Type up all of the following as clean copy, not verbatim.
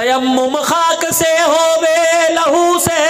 تیمم خاک سے ہو بے لہو سے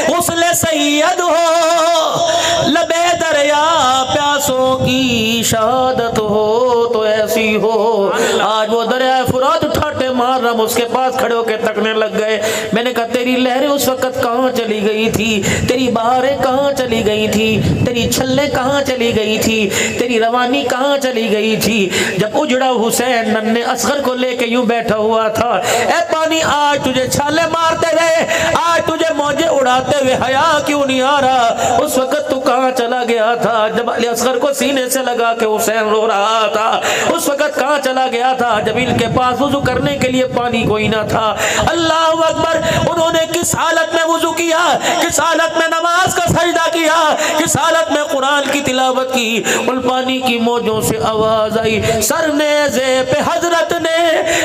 غسل سید ہو، لبے دریا پیاسوں کی شہادت ہو تو ایسی ہو۔ آج وہ دریائے فرات ٹھاٹے مار رہا، اس کے پاس کھڑے ہو کے تکنے لگ گئے۔ میں نے کہا تیری لہریں اس وقت کہاں چلی گئی تھی، تیری بہاریں کہاں چلی گئی تھی، تیری چھلیں کہاں چلی گئی تھی، تیری روانی کہاں چلی گئی تھی جب اجڑا حسین ننھے اصغر کو لے کے یوں بیٹھا ہوا تھا۔ اے پانی آج تجھے چھالے مارتے ہوئے، آج تجھے موجے اڑاتے ہوئے حیا کیوں نہیں آ رہا؟ اس وقت تو کہاں چلا گیا تھا جب علی اصغر کو سینے سے لگا کے حسین رو رہا تھا؟ اس وقت کہاں چلا گیا تھا جب ان کے پاس وضو کرنے کے لیے پانی کوئی نہ تھا؟ اللہ اکبر! انہوں نے کس حالت میں وضو کیا، کس حالت میں نماز کا سجدہ کیا، کس حالت میں قرآن کی تلاوت کی۔ ان پانی کی موجوں سے آواز آئی، سر نیزے پہ حضرت نے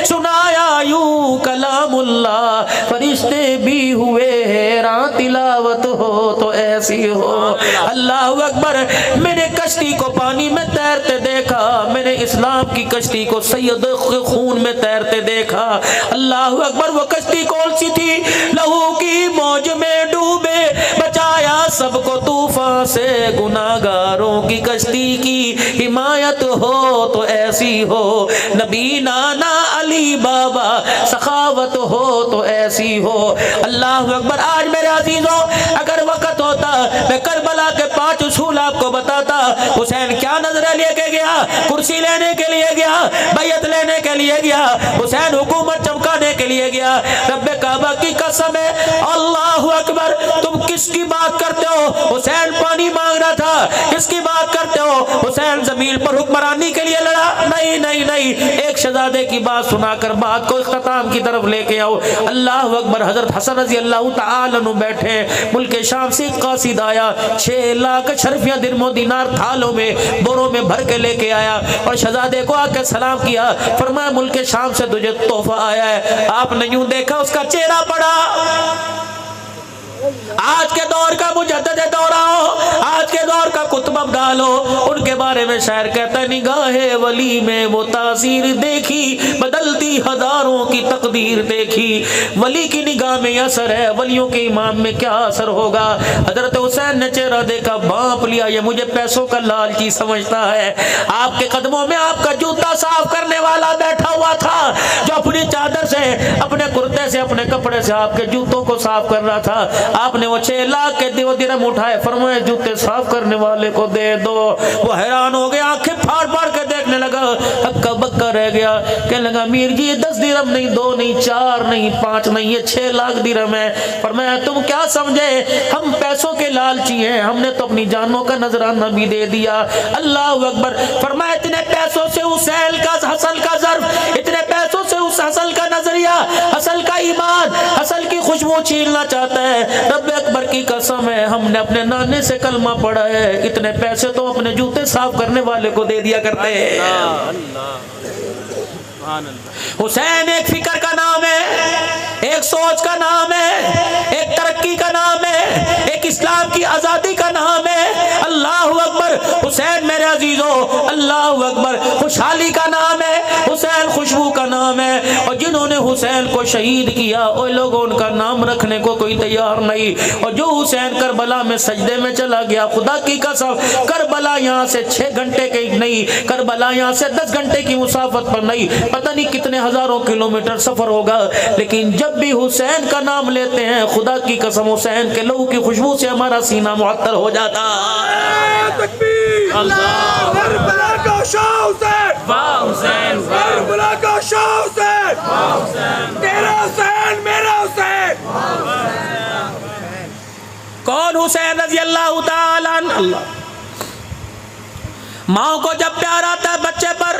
سنایا یوں کلام اللہ، فرشتے بھی ہوئے حیران تلاوت ہو تو ایسی ہو۔ اللہ اکبر! میں نے کشتی کو پانی میں تیرتے دیکھا، میں نے اسلام کی کشتی کو سید خون میں تیرتے دیکھا۔ اللہ اکبر! وہ کشتی کون سی تھی؟ لہو کی موج میں ڈوبے بچایا سب کو طوفان سے، گناہگاروں کی کشتی کی حمایت ہو تو ایسی ہو۔ نبی نانا علی بابا سخاوت ہو تو ایسی ہو۔ اللہ اکبر! آج میرے عزیزوں اگر وقت ہوتا میں کربلا کے 5 اصول آپ کو بتاتا۔ حسین کیا نظرہ لے کے گیا؟ کرسی لینے کے لیے گیا، بیعت لینے کے لیے گیا، حسین حکومت چمکانے کے لیے گیا۔ رب کعبہ کی قسم ہے، اللہ اکبر! تم کس کی بات کرتے ہو؟ حسین پانی مانگ رہا تھا۔ کس کی بات کرتے ہو؟ حسین زمین پر حکمرانی کے لیے لڑا؟ نہیں نہیں نہیں، ایک شہزادے کی بات سنا کر بات کو اختتام کی طرف لے کے آؤ۔ اللہ اکبر! حضرت حسن رضی اللہ تعالی عنہ بیٹھے، ملک شام سے قاصد آیا، 6 لاکھ شرفیاں درم و دینار تھالوں میں بوروں میں بھر کے لے کے آیا اور شہزادے کو آ کے سلام کیا، فرمایا ملک شام سے تجھے تحفہ آیا ہے۔ آپ نے یوں دیکھا اس کا چہرہ پڑا۔ آج کے دور کا مجدد دورہ ہو، آج کے دور کا کتب ابدال ہو، ان کے بارے میں شاعر کہتا ہے، نگاہ ولی میں وہ تاثیر دیکھی، بدلتی ہزاروں کی تقدیر دیکھی۔ ولی کی نگاہ میں اثر ہے، ولیوں کے امام میں کیا اثر ہوگا؟ حضرت حسین نے چہرہ دیکھا، بانپ لیا، یہ مجھے پیسوں کا لالچی سمجھتا ہے۔ آپ کے قدموں میں آپ کا جوتا صاف کرنے والا بیٹھا ہوا تھا، جو اپنی چادر سے، اپنے کرتے سے، اپنے کپڑے سے آپ کے جوتوں کو صاف کر رہا تھا۔ آپ نے وہ 6 لاکھ کے درہم اٹھائے، فرمایا جوتے صاف کرنے والے کو دے دو۔ وہ حیران ہو گیا، آنکھیں پھاڑ پھاڑ کے دیکھنے لگا، ہکا بکا رہ گیا، کہنے لگا امیر جی یہ 10 درہم نہیں، 2 نہیں، 4 نہیں، 5 نہیں، یہ 6 لاکھ درہم ہے۔ فرمایا تم کیا سمجھے، ہم پیسوں کے لالچی ہیں، ہم نے تو اپنی جانوں کا نذرانہ بھی دے دیا۔ اللہ اکبر! فرمایا اتنے پیسوں سے حسین کا، حسن کا ظرف، اتنے پیسوں سے اس حسن کا نظریہ، حسن کا ایمان، حسن کی خوشبو چھیننا چاہتا ہے۔ رب اکبر کی قسم ہے، ہم نے اپنے نانے سے کلمہ پڑھا ہے، اتنے پیسے تو اپنے جوتے صاف کرنے والے کو دے دیا کرتے ہیں۔ حسین ایک فکر کا نام ہے، ایک سوچ کا نام ہے، ایک ترقی کا نام ہے، ایک اسلام کی آزادی کا نام ہے۔ اللہ اکبر! حسین میرے عزیزوں، اللہ اکبر! خوشحالی کا نام ہے، حسین خوشبو کا نام ہے۔ اور جنہوں نے حسین کو شہید کیا وہ لوگوں ان کا نام رکھنے کو کوئی تیار نہیں۔ اور جو حسین کربلا میں سجدے میں چلا گیا، خدا کی قسم کربلا یہاں سے 6 گھنٹے کی نہیں، کربلا یہاں سے 10 گھنٹے کی مسافت پر نہیں، پتہ نہیں کتنے ہزاروں کلومیٹر سفر ہوگا، لیکن جب بھی حسین کا نام لیتے ہیں، خدا کی قسم حسین کے لہو کی خوشبو سے ہمارا سینہ معطر ہو جاتا ہے۔ اللہ کربلا کا شاہ حسین، واہ حسین، کربلا کا شاہ حسین، واہ حسین، تیرا حسین میرا حسین۔ کون حسین رضی اللہ تعالی عنہ؟ ماں کو جب پیار آتا ہے بچے پر،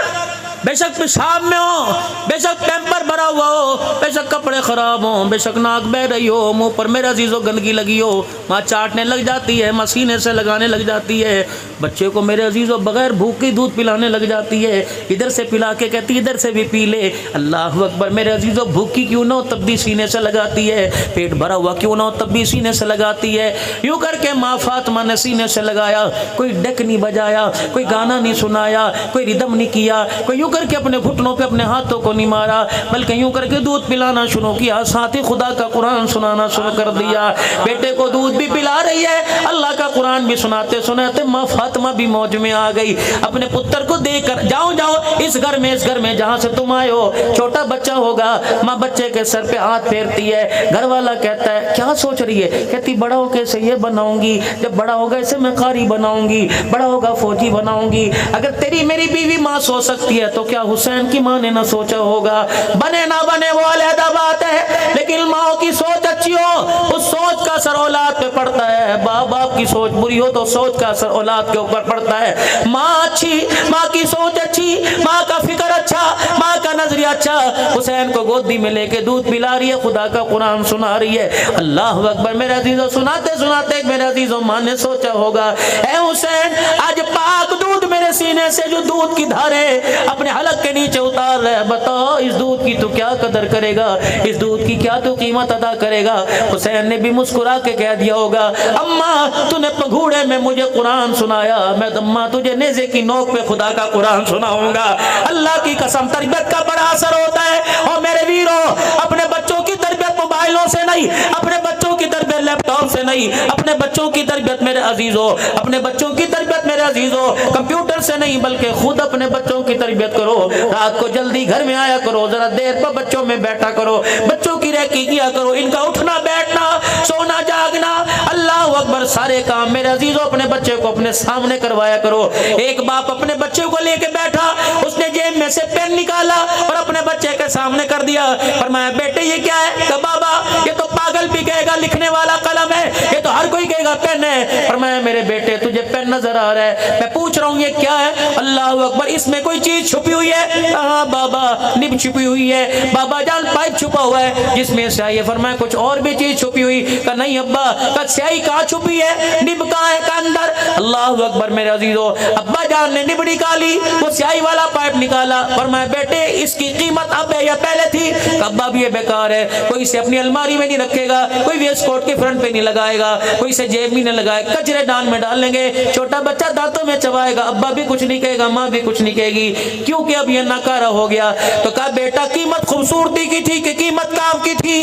بے شک پیشاب میں ہو، بے شک پیمپر بھرا ہوا ہو، بے شک کپڑے خراب ہوں، بے شک ناک بہ رہی ہو، منہ پر میرا عزیزو گندگی لگی ہو، ماں چاٹنے لگ جاتی ہے، ماں سینے سے لگانے لگ جاتی ہے۔ بچے کو میرے عزیزوں بغیر بھوک کے دودھ پلانے لگ جاتی ہے، ادھر سے پلا کے کہتی ادھر سے بھی پی لے۔ اللہ اکبر، میرے عزیزوں بھوکی کیوں نہ ہو تب بھی سینے سے لگاتی ہے، پیٹ بھرا ہوا کیوں نہ ہو تب بھی سینے سے لگاتی ہے۔ یوں کر کے ماں فاطمہ نے سینے سے لگایا، کوئی ڈیک نہیں بجایا، کوئی گانا نہیں سنایا، کوئی ردم نہیں کیا، کوئی یوں کر کے اپنے گھٹنوں پہ اپنے ہاتھوں کو نہیں مارا، بلکہ یوں کر کے دودھ پلانا شروع کیا، ساتھ ہی خدا کا قرآن سنانا شروع کر دیا۔ بیٹے کو دودھ بھی پلا رہی ہے، اللہ کا قرآن بھی سناتے سناتے ماں فاطمہ بھی موج میں آ گئی۔ اپنے پتر کو دیکھ کر جاؤ جاؤ اس گھر میں جہاں سے تم آئے ہو چھوٹا بچہ ہوگا۔ ماں بچے کے سر پہ ہاتھ پھیرتی ہے، گھر والا کہتا ہے کیا سوچ رہی ہے؟ کہتی بڑا ہو کے اسے یہ بناؤں گی، جب بڑا ہوگا اسے میں قاری بناؤں گی، بڑا ہوگا فوجی بناؤں گی۔ اگر تیری میری بیوی ماں سوچ سکتی ہے تو کیا حسین کی ماں نے نہ سوچا ہوگا؟ بنے نہ بنے وہ علیحدہ بات ہے، لیکن ماں کی سوچ اچھی ہو اس سوچ کا اثر اولاد پہ پڑتا ہے، باپ کی سوچ بری ہو تو سوچ کا اثر اولاد کے اوپر پڑتا ہے۔ ماں اچھی، ماں کی سوچ اچھی، ماں کا فکر اچھا، ماں کا نظریہ اچھا، حسین کو گودی میں لے کے دودھ پلا رہی ہے، خدا کا قرآن سنا رہی ہے۔ اللہ اکبر، میرے عزیزوں سناتے سناتے میرے عزیزوں ماں نے سوچا ہوگا اے حسین آج پاک دودھ میرے سینے سے جو دودھ کی دھارے اپنے حلق کے نیچے اتار رہے، بتا اس دودھ کی تو کیا قدر کرے گا، اس دودھ کی کیا تو قیمت ادا کرے گا؟ حسین نے بھی مسکرا کے کہہ دیا ہوگا اماں تو نے پگھوڑے میں مجھے قرآن سنایا، میں اماں تجھے نیزے کی نوک پہ خدا کا قرآن سناؤں گا۔ اللہ کی قسم تربیت کا بڑا اثر ہوتا ہے۔ اور میرے ویرو اپنے بچوں کی تربیت موبائلوں سے نہیں، اپنے بچوں کی تربیت لیپ ٹاپ سے نہیں، اپنے بچوں کی تربیت میرے عزیزوں، اپنے بچوں کی تربیت میرے عزیزوں کمپیوٹر سے نہیں بلکہ خود اپنے بچوں کی تربیت کرو۔ رات کو جلدی گھر میں آیا کرو، ذرا دیر پر بچوں میں بیٹھا کرو، بچوں کی ریکی کیا کرو، ان کا اٹھنا بیٹھنا سونا جاگنا اللہ اکبر سارے کام میرے عزیزوں اپنے بچے کو اپنے سامنے کروایا کرو۔ ایک باپ اپنے بچے کو لے کے بیٹھا، اس نے جیب میں سے پین نکالا اور اپنے بچے کے سامنے کر دیا، فرمایا بیٹے یہ کیا ہے؟ کہ بابا یہ تو پاگل بھی کہے گا لکھنے والا قلم ہے، یہ تو ہر کوئی کہے گا پین ہے۔ فرمایا میرے بیٹے تجھے پین نظر آ رہا ہے، میں پوچھ رہا ہوں یہ کیا ہے؟ اللہ اکبر اس میں کوئی چیز چھپی ہوئی ہے؟ ہاں بابا نب چھپی ہوئی ہے۔ بابا جان پائپ چھپا ہوا ہے جس میں سیاہی ہے۔ فرمایا کچھ اور بھی چیز چھپی ہوئی؟ کہ نہیں ابا۔ کہ سیاہی کہاں چھپی ہے؟ نب کہاں ہے؟ کہ اندر۔ اللہ اکبر میرے عزیزوں ابا جان نے نب نکالی، وہ سیاہی والا پائپ نکالا، فرمایا بیٹے اس کی قیمت اب ہے یا پہلے تھی؟ کہ ابا بھی یہ بیکار ہے، کوئی اسے اپنی الماری میں نہیں رکھے گا، کوئی ویسٹ کوٹ کے فرنٹ پہ نہیں لگائے گا، کوئی اسے جیب میں نہیں لگائے، کچرے دان میں ڈال لیں گے، چھوٹا بچہ دانتوں میں چبائے گا، ابا بھی کچھ نہیں کہے گا، ماں بھی کچھ نہیں کہے گی، کیونکہ اب یہ ناکارہ ہو گیا۔ تو کہا بیٹا قیمت خوبصورتی کی تھی کہ قیمت کام کی تھی؟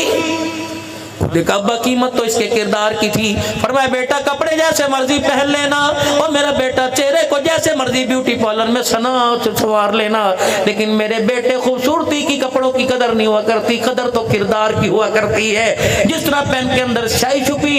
دیکھا ابا قیمت تو اس کے کردار کی تھی۔ فرمایا بیٹا کپڑے جیسے مرضی پہن لینا، اور میرا بیٹا چہرے کو جیسے مرضی بیوٹی پارلر میں سنوار لینا، لیکن میرے بیٹے خوبصورتی کی کپڑوں کی قدر نہیں ہوا کرتی، قدر تو کردار کی ہوا کرتی ہے۔ جس طرح پین کے اندر سیاہی چھپی،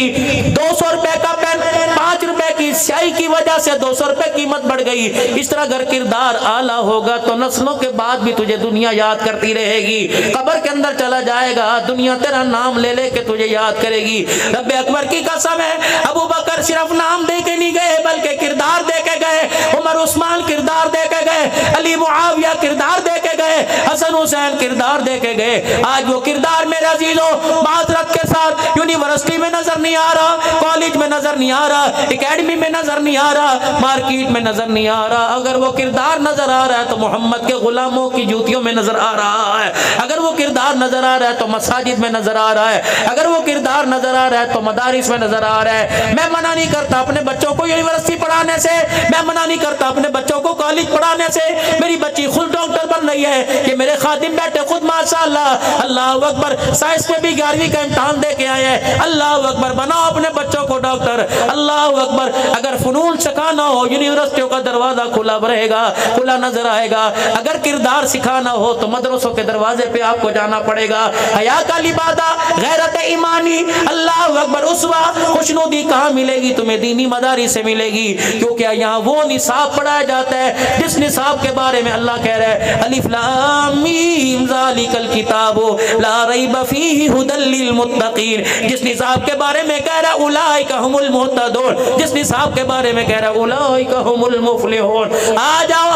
200 روپے کا پین 5 روپے کی سیاہی کی وجہ سے 200 روپے قیمت بڑھ گئی، اس طرح اگر کردار اعلیٰ ہوگا تو نسلوں کے بعد بھی تجھے دنیا یاد کرتی رہے گی۔ قبر کے اندر چلا جائے گا دنیا تیرا نام لے لے کے تجھے یاد کرے گی۔ رب اکبر کی قسم ہے ابو بکر صرف نام دے کے نہیں گئے بلکہ کردار دے کے گئے، عمر عثمان کردار دے کے گئے، علی معاویہ کردار دے کے گئے، حسن حسین کردار دے کے گئے۔ آج وہ کردار میرے عزیزوں معذرت کے ساتھ یونیورسٹی میں نظر نہیں آ رہا، کالج میں نظر نہیں آ رہا، اکیڈمی میں نظر نہیں آ رہا، مارکیٹ میں نظر نہیں آ رہا۔ اگر وہ کردار نظر آ رہا ہے تو محمد کے غلاموں کی جوتیوں میں نظر آ رہا ہے، اگر وہ کردار نظر آ رہا ہے تو مساجد میں نظر آ رہا ہے، اگر وہ کردار نظر آ رہا ہے تو مدارس میں نظر آ رہا ہے۔ میں منع نہیں کرتا اپنے بچوں کو یونیورسٹی پڑھانے سے، میں منع نہیں کرتا اپنے بچوں کو کالج پڑھانے سے۔ میری بچی خود ڈاکٹر بن رہی ہے، کہ میرے خادم بیٹے خود ماشاءاللہ اللہ اکبر سائنس میں بھی 11ویں کا امتحان دے کے آئے ہیں۔ اللہ اکبر بناؤ اپنے بچوں کو ڈاکٹر۔ اللہ اکبر اگر فنون سکھانا ہو یونیورسٹیوں کا دروازہ کھلا رہے گا، کھلا نظر آئے گا۔ اگر کردار سکھانا ہو تو مدرسوں کے دروازے پہ آپ کو جانا پڑے گا۔ حیا کا لبادہ، غیرت ایمانی، اللہ اکبر اسوہ خوشنودی کہاں ملے گی تمہیں؟ دینی مدارس سے ملے گی، کیونکہ یہاں وہ نصاب پڑھایا جاتا ہے جس نصاب کے بارے میں اللہ کہہ رہا ہے الف لام میم ذالک الکتاب لا ریب فیہ ھدی للمتقین. جس نصاب کے بارے میں کہہ رہا اولئک ھم المہتدون, جس نصاب کے بارے میں کہہ رہا اولئک ھم المفلحون. آ جاؤ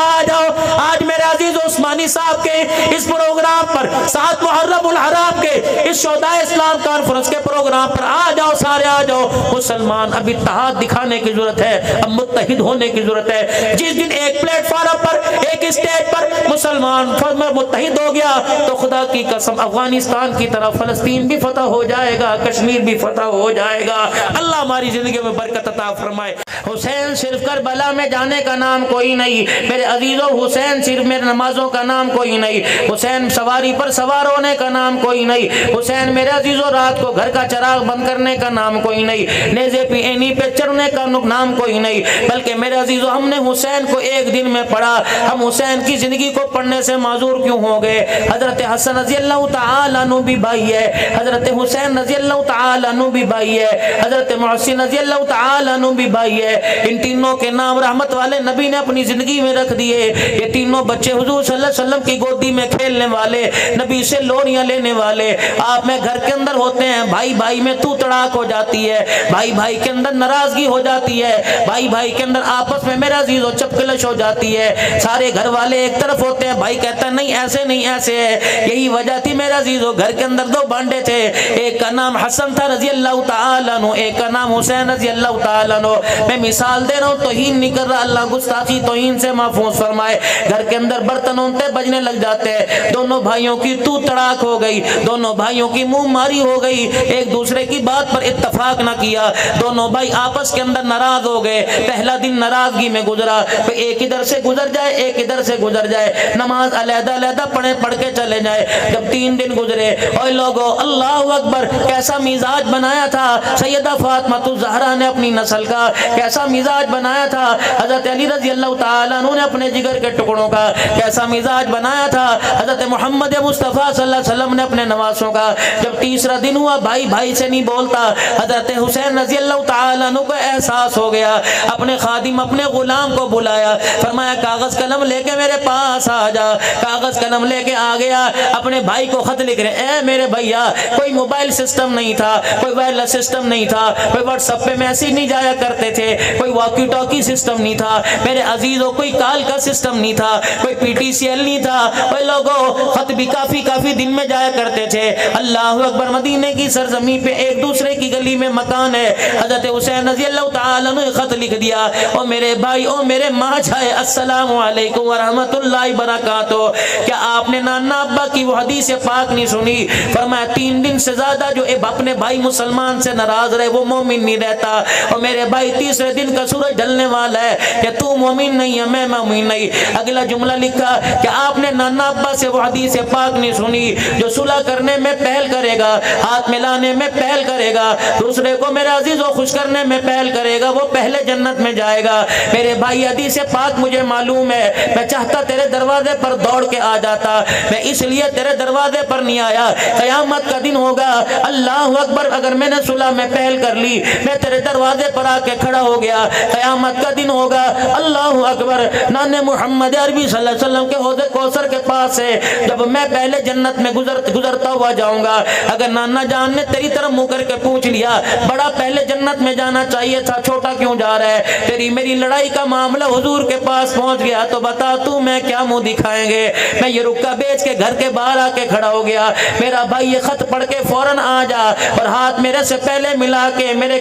آج میرے عزیز عثمانی صاحب کے اس پروگرام پر, 7 محرم الحرام کے اس شہداء اسلام کانفرنس کے پروگرام پر آ جاؤ, سارے آ جاؤ. مسلمان اب اتحاد دکھانے کی ضرورت ہے, اب متحد ہونے کی ضرورت ہے. جس دن ایک پلیٹ فارم پر, ایک اسٹیج پر مسلمان متحد ہو گیا تو خدا کی قسم افغانستان کی طرف فلسطین بھی فتح ہو جائے گا, کشمیر بھی فتح ہو جائے گا. اللہ ہماری زندگی میں برکت عطا فرمائے. حسین صرف کربلا میں جانے کا نام کوئی نہیں میرے عزیزوں, حسین صرف میرے نمازوں کا نام کوئی نہیں, حسین سواری پر سوار ہونے کا نام کوئی نہیں, حسین میرے عزیزوں رات کو گھر کا چراغ بند کرنے کا نام کوئی نہیں, نیزے پہ اینی پہ چڑھنے کا نام کوئی نہیں, بلکہ میرے عزیزوں ہم نے حسین کو ایک دن میں پڑھا. ہم حسین کی زندگی کو پڑھنے سے معذور کیوں ہو گئے؟ حضرت حسن رضی اللہ تعالیٰ عنہ بھی بھائی ہے, حضرت حسین رضی اللہ تعالیٰ عنہ بھی بھائی ہے, حضرت محسن رضی اللہ تعالیٰ عنہ بھی بھائی ہے. ان تینوں کے نام رحمت والے نبی نے اپنی زندگی میں رکھ دیے. یہ تینوں بچے حضور صلی اللہ علیہ وسلم کی گودی میں کھیلنے والے, نبی سے لوریاں لینے والے. آپ میں گھر کے اندر ہوتے ہیں, بھائی بھائی میں تو تڑاک ہو جاتی ہے, بھائی بھائی کے اندر ناراضگی ہو جاتی ہے, بھائی بھائی کے اندر آپس میں میرا عزیز و چپکلش ہو جاتی ہے. سارے گھر والے ایک طرف ہوتے ہیں, بھائی کہتا ہے نہیں ایسے نہیں ایسے ہے. یہی وجہ تھی میرا عزیز و گھر کے اندر 2 بانڈے تھے, ایک کا نام حسن تھا رضی اللہ تعالیٰ عنہ, ایک کا نام حسین رضی اللہ تعالیٰ عنہ. میں مثال دے رہا ہوں, توہین نہیں کر رہا, اللہ گستاخی توہین سے محفوظ فرمائے. گھر کے اندر برتن ہوتے بجنے لگ جاتے ہیں, دونوں بھائیوں کی تو تڑاک ہو گئی, دونوں بھائیوں کی منہ ماری ہو گئی, ایک دوسرے کی بات پر اتفاق نہ کیا, دونوں بھائی آپس کے اندر ناراض ہو گئے. پہلا دن ناراضگی میں گزرا, ایک ادھر سے گزر جائے ایک ادھر سے گزر جائے, نماز علیحدہ علیحدہ پڑھ کے چلے جائے. جب 3 دن گزرے, اوے لوگوں اللہ اکبر, کیسا مزاج بنایا تھا سیدہ فاطمہ الزہرا نے اپنی نسل کا, کیسا مزاج بنایا تھا حضرت علی رضی اللہ تعالیٰ عنہ نے اپنے جگر کے ٹکڑوں کا, کیسا مزاج بنایا تھا حضرت محمد مصطفیٰ صلی اللہ علیہ وسلم نے اپنے نواسوں کا. جب تیسرا دن ہوا, بھائی بھائی سے نہیں بولتا, حضرت حسین رضی اللہ تعالیٰ عنہ کو احساس ہو گیا, اپنے خادم اپنے غلام کو بلایا, فرمایا کاغذ قلم لے کے میرے پاس آ جا. کاغذ قلم لے کے آ گیا, اپنے بھائی کو خط لکھ رہے, اے میرے بھیا, کوئی موبائل سسٹم نہیں تھا, کوئی وائرلیس سسٹم نہیں تھا, کوئی واٹس ایپ پہ میسج نہیں جایا کرتے تھے, کوئی واکی ٹاکی سسٹم نہیں تھا میرے عزیزوں, کوئی کال کا سسٹم نہیں تھا, کوئی پی ٹی سی ایل نہیں تھا. وہ لوگوں خط بھی کافی دن میں جایا کرتے تھے. اللہ اکبر, مدینے کی سرزمین پہ ایک دوسرے کی گلی میں مکان ہے. حضرت حسین رضی اللہ تعالیٰ نے خط لکھ دیا, او میرے بھائی, او میرے ماں جائے, السلام علیکم ورحمۃ اللہ وبرکاتہ. کیا آپ نے نانا ابا کی وہ حدیث پاک نہیں سنی؟ فرمایا 3 دن سے زیادہ جو اپنے بھائی مسلمان سے ناراض رہے وہ مومن نہیں رہتا. اور میرے بھائی تیسرے دن کا سورج ڈھلنے والا ہے کہ تو مومن نہیں ہے, میں مومن نہیں. اگلا جملہ لکھا کہ آپ نے نانا ابا سے وہ حدیث پاک نہیں سنی, جو صلح کرنے میں پہل کرے گا, ہاتھ ملانے میں پہل کرے گا, دوسرے کو میرا عزیز و خوش کرنے میں پہل کرے گا, وہ پہلے جنت میں جائے گا. میرے بھائی حدیث پاک مجھے معلوم ہے, میں چاہتا تیرے دروازے پر دوڑ کے آ جاتا, میں اس لیے تیرے دروازے پر نہیں آیا. قیامت کا دن ہوگا, اللہ اکبر, اگر میں نے صلح میں پہل کر لی, میں تیرے دروازے پر آ کے کھڑا ہو گیا. قیامت کا دن ہوگا, اللہ اکبر, نانے محمد عربی صلی اللہ علیہ وسلم کے حوض کوثر کے پاس سے جب میں پہلے جنت میں گزرتا ہوا جاؤں گا, اگر نانا جان نے تیری طرف منہ کر کے پوچھ لیا, بڑا پہلے جنت میں جانا چاہیے تھا, چھوٹا کیوں جا رہا ہے, تیری میری لڑائی کا معاملہ حضور کے پاس پہنچ گیا, تو بتا تو میں کیا منہ دکھائیں گے. میں یہ رکا بیچ کے گھر کے باہر آ کے کھڑا ہو گیا, میرا بھائی یہ خط پڑھ کے فوراً آ جا اور ہاتھ میرے سے پہلے ملا کے میرے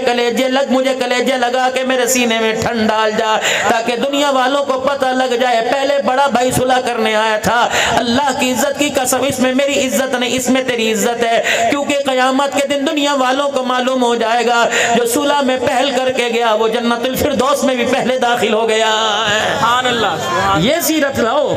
مجھے کلیجے لگا کے میرے سینے میں ٹھنڈ ڈال جا, تاکہ دنیا والوں کو پتہ لگ جائے پہلے بڑا بھائی صلح کرنے آیا تھا. اللہ کی عزت کی قسم, اس میں میری عزت نہیں, اس میں تیری عزت ہے, کیونکہ قیامت کے دن دنیا والوں کو معلوم ہو جائے گا جو صلح میں پہل کر کے گیا وہ جنت الفردوس میں بھی پہلے داخل ہو گیا. سبحان اللہ, یہ سیرت لاؤ.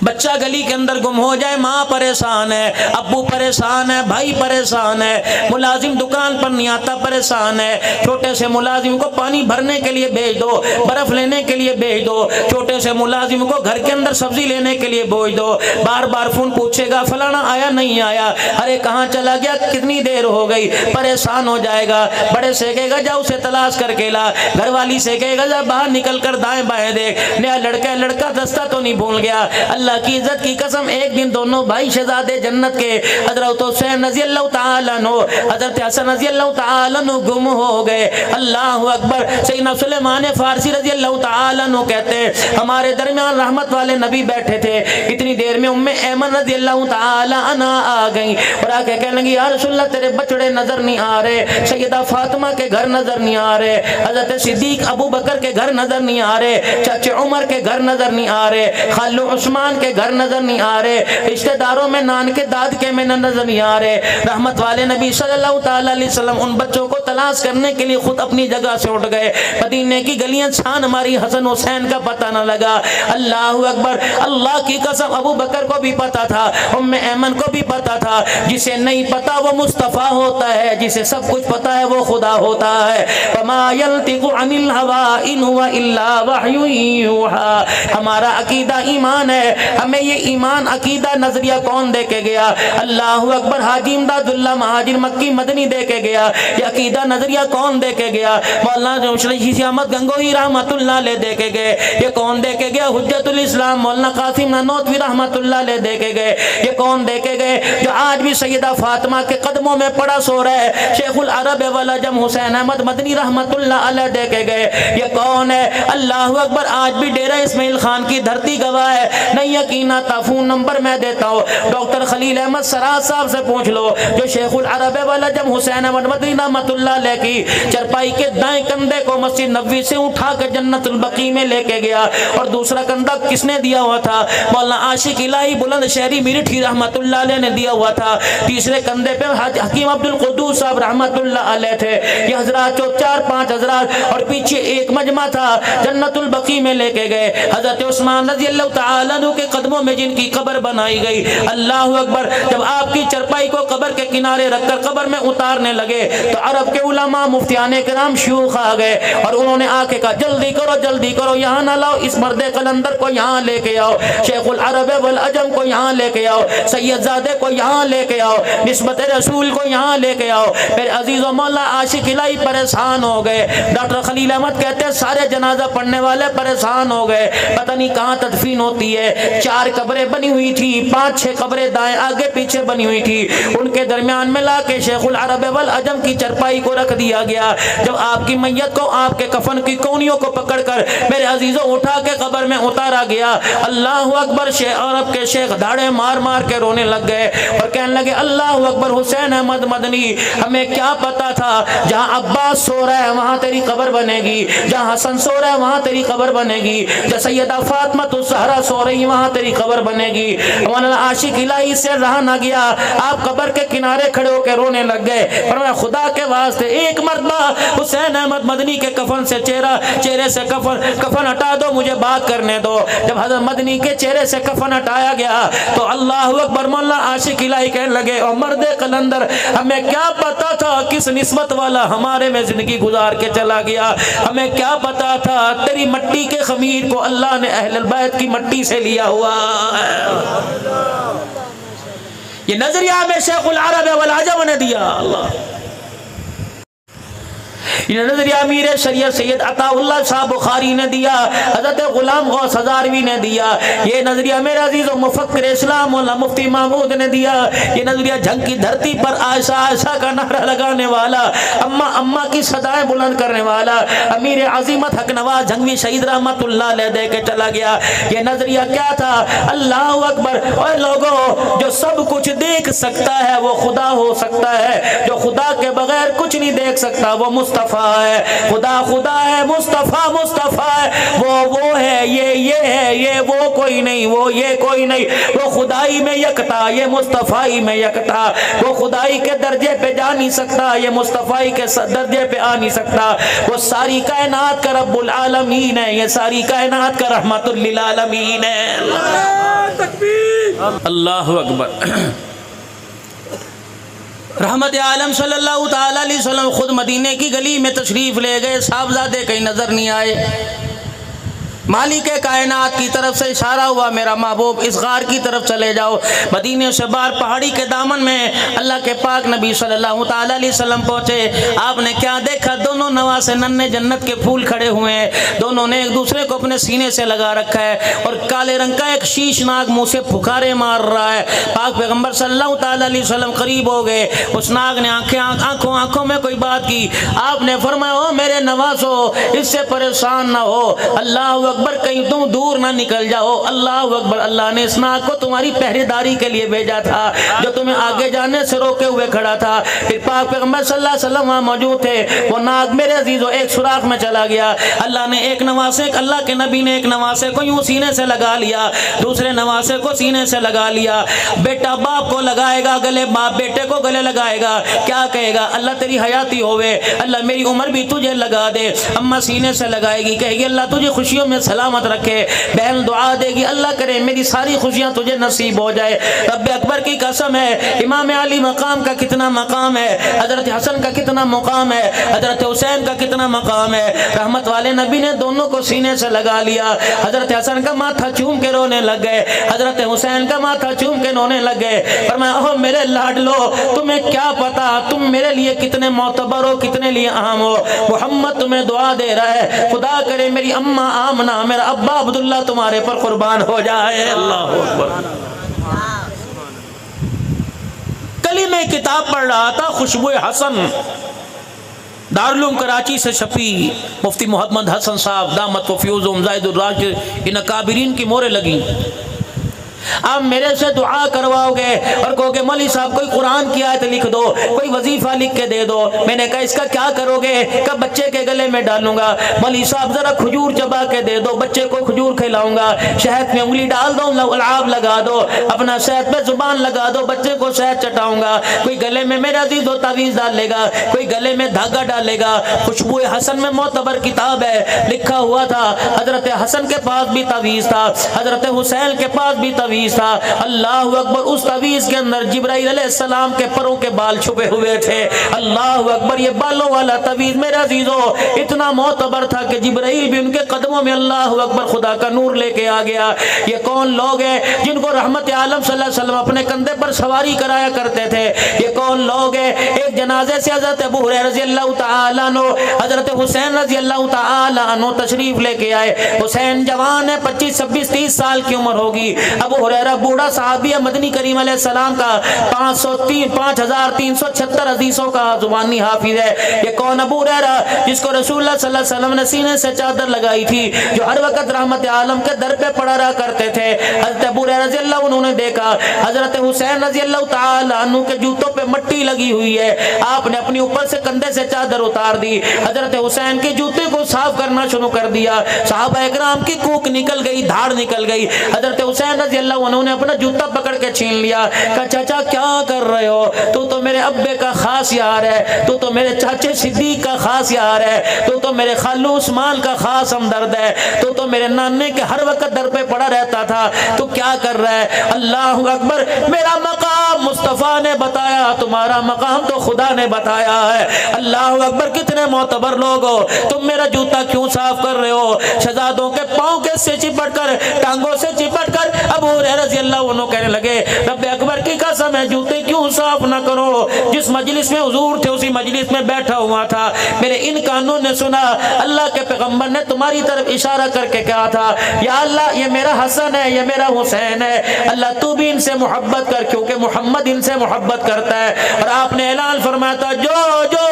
بچہ گلی کے اندر گم ہو جائے، ماں پریشان ہے، ابو پریشان ہے، بھائی پریشان ہے، ملازم دکان پر نہیں آتا پریشان ہے، چھوٹے سے ملازم کو پانی بھرنے کے لیے بھیج دو، برف لینے کے لیے بھیج دو، چھوٹے سے ملازم کو گھر کے اندر سبزی لینے کے لیے بھیج دو، بار بار فون پوچھے گا فلانا آیا نہیں آیا، ارے کہاں چلا گیا، کتنی دیر ہو گئی، پریشان ہو جائے گا۔ بڑے سے کہے گا جا اسے تلاش کر کے لا، گھر والی سے کہے گا جا باہر نکل کر دائیں بائیں دیکھ، نیا لڑکا دستہ تو نہیں بھول گیا۔ اللہ کی عزت کی قسم ایک دن دونوں بھائی شہزادے جنت کے حضرت حسین رضی اللہ تعالیٰ عنہ، حضرت حسن رضی اللہ تعالیٰ عنہ گم ہو گئے۔ اللہ اکبر۔ سیدنا سلیمان فارسی رضی اللہ تعالیٰ عنہ کہتے ہیں ہمارے درمیان رحمت والے نبی بیٹھے تھے، اتنی دیر میں ام ایمن رضی اللہ تعالیٰ عنہ آ گئی اور آ کے کہنے لگی یا رسول اللہ تیرے بچڑے نظر نہیں آ رہے، سیدہ فاطمہ کے گھر نظر نہیں آ رہے، حضرت صدیق ابو بکر کے گھر نظر نہیں آ رہے، چچے عمر کے گھر نظر نہیں آ رہے، خالو عثمان کے گھر نظر نہیں آ رہے، رشتہ داروں میں نان کے داد کے میں نظر نہیں آ رہے۔ رحمت والے نبی صلی اللہ تعالیٰ علیہ وسلم ان بچوں کو تلاش کرنے کے لیے خود اپنی جگہ سے اٹھ گئے، مدینے کی گلیاں چھان ماری، حسن حسین کا پتہ نہ لگا۔ اللہ اکبر۔ اللہ کی قسم ابو بکر کو بھی پتا تھا، ام ایمن کو بھی پتا تھا، جسے نہیں پتا وہ مصطفیٰ ہوتا ہے، جسے سب کچھ پتا ہے وہ خدا ہوتا ہے۔ وما ينطق عن الهوى ان هو الا وحی یوحى۔ ہمارا عقیدہ ایمان ہے، ہمیں یہ ایمان عقیدہ نظریہ کون دے کے گیا؟ اللہ اکبر۔ حاجی امداد اللہ مہاجر مکی مدنی دے کے گیا، یہ عقیدہ نظریہ کون دے کے گیا؟ مولانا شیخ احمد گنگوہی رحمت اللہ علیہ دے کے گئے۔ یہ کون دے کے گیا؟ حجت الاسلام مولانا قاسم نانوتوی رحمت اللہ علیہ دے کے گئے۔ یہ کون دے کے گئے؟ جو آج بھی سیدہ فاطمہ کے قدموں میں پڑا سو رہا ہے، شیخ العرب والعجم حسین احمد مدنی رحمت اللہ علیہ دے کے گئے۔ یہ کون ہے؟ اللہ اکبر۔ آج بھی ڈیرہ اسماعیل خان کی دھرتی گواہ ہے، نہیں یقین آتا فون نمبر میں دیتا ہوں، ڈاکٹر خلیل احمد سراج صاحب سے پوچھ لو، جو شیخ العرب والعجم حسین احمد مدنی رحمت اللہ علیہ کی چرپائی کے دائیں کندھے کو مسجد نبوی سے اٹھا کر جنت البقیع میں لے کے گیا، اور دوسرا کندھا کس نے دیا ہوا تھا؟ مولانا عاشق الہی بلند شہری میرٹھی رحمت اللہ علیہ نے دیا ہوا تھا۔ تیسرے کندھے پہ حکیم عبد القدوس صاحب رحمت اللہ علیہ تھے۔ یہ حضرات جو 4-5 حضرات، اور پیچھے ایک مجمع تھا، جنت البقیع میں لے کے گئے۔ حضرت عثمان رضی اللہ تعالیٰ عنہ کے قدموں میں جن کی قبر بنائی گئی، اللہ اکبر۔ جب آپ کی چرپائی کو قبر کے کنارے رکھ کر قبر میں اتارنے لگے تو عرب کے علماء مفتیان کرام شیوخ آ گئے، اور انہوں نے آ کے کہا جلدی کرو جلدی کرو، یہاں نہ لاؤ، اس مرد قلندر کو یہاں لے کے آؤ، شیخ العرب والعجم کو یہاں لے کے آؤ، سید زادے کو یہاں لے کے آؤ، نسبت رسول کو یہاں لے کے آؤ۔ میرے عزیز و مولا عاشق الہی پریشان ہو گئے۔ ڈاکٹر خلیل احمد کہتے ہیں سارے جنازہ پڑھنے والے پریشان ہو گئے، پتہ نہیں کہاں تدفین ہوتی ہے۔ 4 قبریں بنی ہوئی تھی، 5-6 قبریں دائیں آگے پیچھے بنی ہوئی تھی، ان کے درمیان میں لا کے شیخ العرب والعجم کی چرپائی کو رکھ دیا گیا۔ جب آپ کی میت کو آپ کے کفن کی کونیوں کو پکڑ کر میرے عزیزوں اٹھا کے قبر میں اتارا گیا، اللہ اکبر، شیخ عرب کے شیخ دھاڑے مار مار کے رونے لگ گئے اور کہنے لگے اللہ اکبر، حسین احمد مدنی، ہمیں کیا پتا تھا جہاں عباس سو رہا ہے وہاں تیری قبر بنے گی، جہاں حسن سو رہا ہے وہاں تیری قبر بنے گی، جہاں سیدہ فاطمہ الزہرا سو رہی وہاں تیری قبر بنے گی۔ مولانا عاشق الہی سے رہا نہ گیا، آپ قبر کے کنارے کھڑے ہو کے رونے لگ گئے، فرمایا خدا کے واسطے ایک مرتبہ حسین احمد مدنی کے کفن سے چہرے سے کفن ہٹا دو، مجھے بات کرنے دو۔ جب حضرت مدنی کے چہرے سے کفن ہٹایا گیا تو اللہ اکبر، مولانا عاشق الہی کہنے لگے او مرد قلندر، ہمیں کیا پتا تھا کس نسبت والا ہمارے میں زندگی گزار کے چلا گیا، ہمیں کیا پتا تھا تیری مٹی کے خمیر کو اللہ نے اہل البیت کی مٹی سے لیا ہوا ہے۔ یہ نظریہ ہمیں شیخ العرب والعجم نے دیا، اللہ یہ نظریہ امیر شریعت سید عطا اللہ صاحب بخاری نے دیا، حضرت غلام غوث ہزاروی نے دیا، یہ نظریہ میرے عزیز و مفکر اسلام مولانا مفتی محمود نے دیا، یہ نظریہ جنگ کی دھرتی پر عائشہ عائشہ کا نعرہ لگانے والا، اما اما کی صدائیں بلند کرنے والا امیر عظیمت حق نواز جھنگوی شہید رحمت اللہ علیہ دے کے چلا گیا۔ یہ نظریہ کیا تھا؟ اللہ اکبر، اور لوگوں جو سب کچھ دیکھ سکتا ہے وہ خدا ہو سکتا ہے، جو خدا کے بغیر کچھ نہیں دیکھ سکتا وہ مصطفیٰ ہے، خدا خدا ہے، مصطفیٰ مصطفیٰ ہے، وہ ہے، یہ ہے، یہ وہ کوئی نہیں، وہ یہ کوئی نہیں، وہ خدائی میں یکتا، یہ مصطفیٰ میں یکتا، وہ خدائی کے درجے پہ جا نہیں سکتا، یہ مصطفیٰ کے درجے پہ آ نہیں سکتا، وہ ساری کائنات کا رب العالمین ہے، یہ ساری کائنات کا رحمت للعالمین ہے۔ تکبیر اللہ اکبر۔ رحمت عالم صلی اللہ تعالی علیہ وسلم خود مدینے کی گلی میں تشریف لے گئے، صاحبزادے کہیں نظر نہیں آئے۔ مالک کائنات کی طرف سے اشارہ ہوا، میرا محبوب اس غار کی طرف چلے جاؤ۔ مدینے سے باہر پہاڑی کے دامن میں اللہ کے پاک نبی صلی اللہ تعالی علیہ وسلم پہنچے۔ آپ نے کیا دیکھا؟ دونوں نواسے ننھے جنت کے پھول کھڑے ہوئے ہیں، دونوں نے ایک دوسرے کو اپنے سینے سے لگا رکھا ہے، اور کالے رنگ کا ایک شیش ناگ منہ سے پھکارے مار رہا ہے۔ پاک پیغمبر صلی اللہ تعالی علیہ وسلم قریب ہو گئے، اس ناگ نے آنکھوں میں کوئی بات کی۔ آپ نے فرمایا، او میرے نواسو، اس سے پریشان نہ ہو، اللہ اکبر، کہیں تم دور نہ نکل جاؤ، اللہ اکبر۔ اللہ نے اس ناگ کو تمہاری پہرے داری کے لیے بھیجا تھا، جو تمہیں آگے جانے سے روکے ہوئے کھڑا تھا۔ پھر پاک پیغمبر صلی اللہ علیہ وسلم وہاں موجود تھے، وہ ناگ میرے عزیزو ایک سوراخ میں چلا گیا۔ اللہ نے ایک نواسے، اللہ کے نبی نے ایک نواسے کو یوں سینے سے لگا لیا، دوسرے نواسے کو سینے سے لگا لیا۔ بیٹا باپ کو لگائے گا گلے، باپ بیٹے کو گلے لگائے گا، کیا کہے گا؟ اللہ تیری حیاتی ہوئے، اللہ میری عمر بھی تجھے لگا دے۔ اماں سینے سے لگائے گی، کہے گی اللہ تجھے خوشیوں میں سلامت رکھے۔ بہن دعا دے گی، اللہ کرے میری ساری خوشیاں تجھے نصیب ہو جائے۔ رب اکبر کی قسم ہے، امام علی مقام کا کتنا مقام ہے، حضرت حسن کا کتنا مقام ہے، حضرت حسین کا کتنا مقام ہے۔ رحمت والے نبی نے دونوں کو سینے سے لگا لیا، حضرت حسن کا ماتھا چوم کے رونے لگ گئے، حضرت حسین کا ماتھا چوم کے رونے لگ گئے۔ فرمایا، اوہ میرے لاڈلو، تمہیں کیا پتا تم میرے لیے کتنے معتبر ہو، کتنے لیے اہم ہو۔ محمد تمہیں دعا دے رہا ہے، خدا کرے میری اماں آمنہ، میرا ابا عبداللہ تمہارے پر قربان ہو جائے۔ اللہ اکبر۔ کلی میں کتاب پڑھ رہا تھا، خوشبو حسن، دارالعلوم کراچی سے شفیع مفتی محمد حسن صاحب دامت و فیوزہم زائد الراشد، ان اکابرین کی مورے لگی۔ آپ میرے سے دعا کرواؤ گے اور کہو گے مولوی صاحب کوئی قرآن کی آیت لکھ دو، کوئی وظیفہ لکھ کے دے دو۔ میں نے کہا اس کا کیا کرو گے؟ کہ بچے کے گلے میں ڈالوں گا۔ مولوی صاحب ذرا کھجور چبا کے دے دو، بچے کو کھجور کھلاؤں گا۔ شہد میں انگلی ڈال دو، لعاب لگا دو، اپنا شہد پہ زبان لگا دو، بچے کو شہد چٹاؤں گا۔ کوئی گلے میں میرا عزیز و تعویذ ڈال لے گا، کوئی گلے میں دھاگا ڈالے گا۔ خوشبو حسن میں معتبر کتاب ہے، لکھا ہوا تھا حضرت حسن کے پاس بھی تعویذ تھا، حضرت حسین کے پاس بھی تعویذ تھا۔ اللہ اکبر۔ اس تعویذ کے اندر جبرائیل علیہ السلام کے پروں کے بال چھپے ہوئے تھے۔ اللہ اکبر۔ یہ بالوں والا تعویذ میرے عزیزو اتنا معتبر تھا کہ جبرائیل بھی ان کے قدموں میں اللہ اکبر خدا کا نور لے کے آ گیا۔ یہ کون لوگ ہیں جن کو رحمت عالم صلی اللہ علیہ وسلم اپنے کندھے پر سواری کرایا کرتے تھے؟ یہ کون لوگ ہیں؟ ایک جنازے سے حضرت ابو ہریرہ رضی اللہ تعالیٰ عنہ، حضرت حسین رضی اللہ تعالیٰ عنہ تشریف لے کے آئے۔ حسین جوان ہے، 25 26 30 سال کی عمر ہوگی۔ ابو ہریرہ بوڑھا صحابی ہے، مدنی کریم علیہ السلام کا 5376 حدیثوں کا زبانی حافظ ہے۔ یہ کون ابو ہریرہ جس کو رسول اللہ صلی اللہ علیہ وسلم نے سینے سے چادر لگائی تھی، جو ہر وقت رحمت عالم کے در پہ پڑا رہا کرتے تھے۔ حضرت ابو ہریرہ رضی اللہ عنہ نے دیکھا حضرت حسین رضی اللہ تعالی عنہ کے جوتوں پہ مٹی لگی ہوئی ہے۔ آپ نے اپنی اوپر سے کندھے سے چادر اتار دی، حضرت حسین کے جوتے کو صاف کرنا شروع کر دیا۔ صحابہ اکرام کی کوک نکل گئی، دھاڑ نکل گئی۔ حضرت حسین رضی اللہ عنہ نے اپنا جوتا پکڑ کے چھین لیا، کہا چاچا کیا کر رہے ہو؟ تو میرے ابے کا خاص یار ہے، تو میرے چاچے صدیق کا خاص یار ہے، تو میرے خالو عثمان کا خاص ہمدرد ہے، تو میرے نانے کے ہر وقت در پہ پڑا رہتا تھا، تو کیا کر رہا ہے؟ اللہ اکبر۔ میرا مقام مصطفیٰ نے بتایا، تمہارا مقام تو خدا نے بتایا ہے۔ اللہ اکبر۔ کتنے معتبر لوگ ہو، تم میرا جوتا کیوں صاف کر رہے ہو؟ شہزادوں کے پاؤں کے سے چپٹ کر، ٹانگوں سے چپٹ کر ابو ہریرہ رضی اللہ عنہ کہنے لگے رب اکبر کی قسم ہے جوتے کیوں صاف نہ کرو؟ جس مجلس میں حضور تھے اسی مجلس میں بیٹھا ہوا تھا، میرے ان کانوں نے سنا اللہ کے پیغمبر نے تمہاری طرف اشارہ کر کے کہا تھا یا اللہ یہ میرا حسن ہے، یہ میرا حسین ہے، اللہ تو بھی ان سے محبت کر، کیونکہ محمد ان سے محبت کرتا ہے۔ اور آپ نے اعلان فرمایا تھا جو